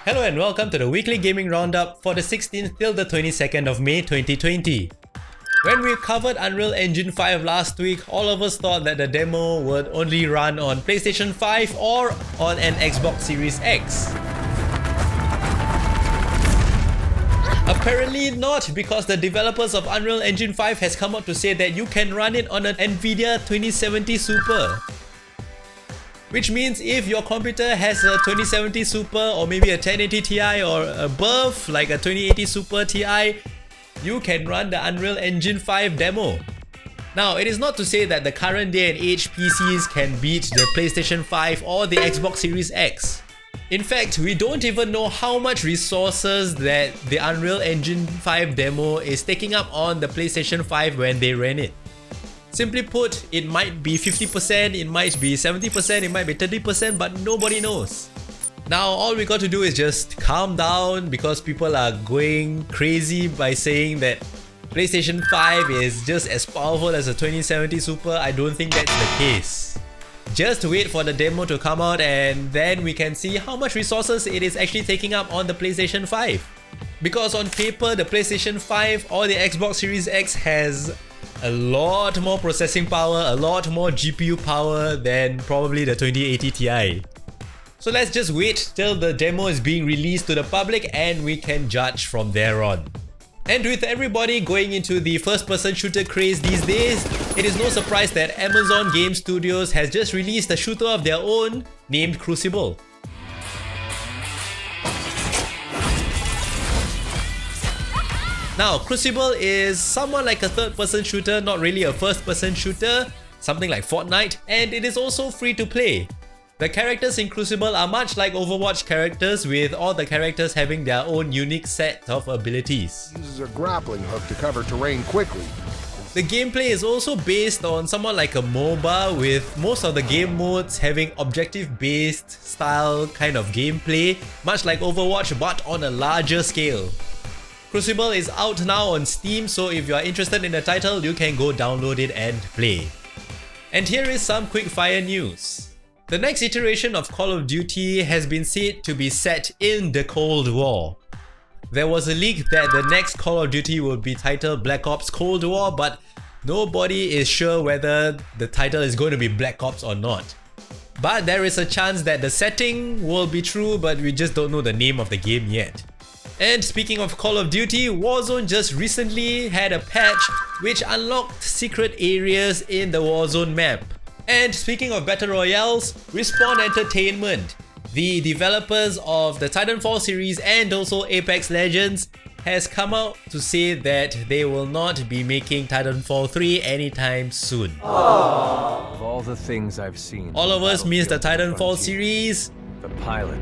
Hello and welcome to the weekly gaming roundup for the 16th till the 22nd of May 2020. When we covered Unreal Engine 5 last week, all of us thought that the demo would only run on PlayStation 5 or on an Xbox Series X. Apparently not, because the developers of Unreal Engine 5 has come out to say that you can run it on an Nvidia 2070 Super. Which means if your computer has a 2070 Super or maybe a 1080 Ti or above, like a 2080 Super Ti, you can run the Unreal Engine 5 demo. Now, it is not to say that the current day and age PCs can beat the PlayStation 5 or the Xbox Series X. In fact, we don't even know how much resources that the Unreal Engine 5 demo is taking up on the PlayStation 5 when they ran it. Simply put, it might be 50%, it might be 70%, it might be 30%, but nobody knows. Now, all we got to do is just calm down, because people are going crazy by saying that PlayStation 5 is just as powerful as a 2070 Super. I don't think that's the case. Just wait for the demo to come out and then we can see how much resources it is actually taking up on the PlayStation 5. Because on paper, the PlayStation 5 or the Xbox Series X has a lot more processing power, a lot more GPU power than probably the 2080 Ti. So let's just wait till the demo is being released to the public and we can judge from there on. And with everybody going into the first-person shooter craze these days, it is no surprise that Amazon Game Studios has just released a shooter of their own named Crucible. Now, Crucible is somewhat like a third-person shooter, not really a first-person shooter, something like Fortnite, and it is also free to play. The characters in Crucible are much like Overwatch characters, with all the characters having their own unique set of abilities. Uses a grappling hook to cover terrain quickly. The gameplay is also based on somewhat like a MOBA, with most of the game modes having objective-based style kind of gameplay, much like Overwatch but on a larger scale. Crucible is out now on Steam, so if you are interested in the title, you can go download it and play. And here is some quick-fire news. The next iteration of Call of Duty has been said to be set in the Cold War. There was a leak that the next Call of Duty will be titled Black Ops Cold War, but nobody is sure whether the title is going to be Black Ops or not. But there is a chance that the setting will be true, but we just don't know the name of the game yet. And speaking of Call of Duty, Warzone just recently had a patch which unlocked secret areas in the Warzone map. And speaking of Battle Royales, Respawn Entertainment, the developers of the Titanfall series and also Apex Legends, has come out to say that they will not be making Titanfall 3 anytime soon. Of all the things I've seen, all of us miss the Titanfall series. The pilot.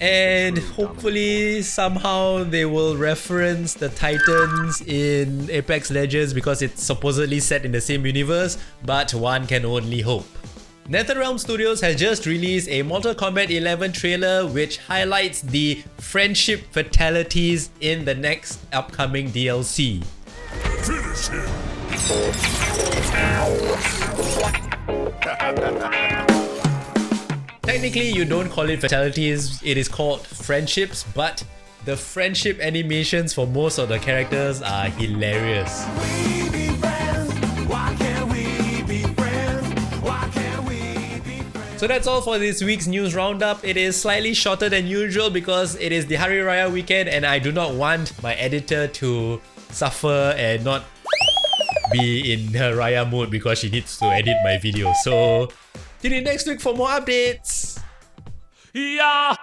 And hopefully somehow they will reference the Titans in Apex Legends because it's supposedly set in the same universe, but one can only hope. NetherRealm Studios has just released a Mortal Kombat 11 trailer which highlights the friendship fatalities in the next upcoming DLC. Finish him! Technically, you don't call it fatalities, it is called friendships, but the friendship animations for most of the characters are hilarious. So that's all for this week's news roundup. It is slightly shorter than usual because it is the Hari Raya weekend and I do not want my editor to suffer and not be in her Raya mode because she needs to edit my video. So tune in next week for more updates. Yeah!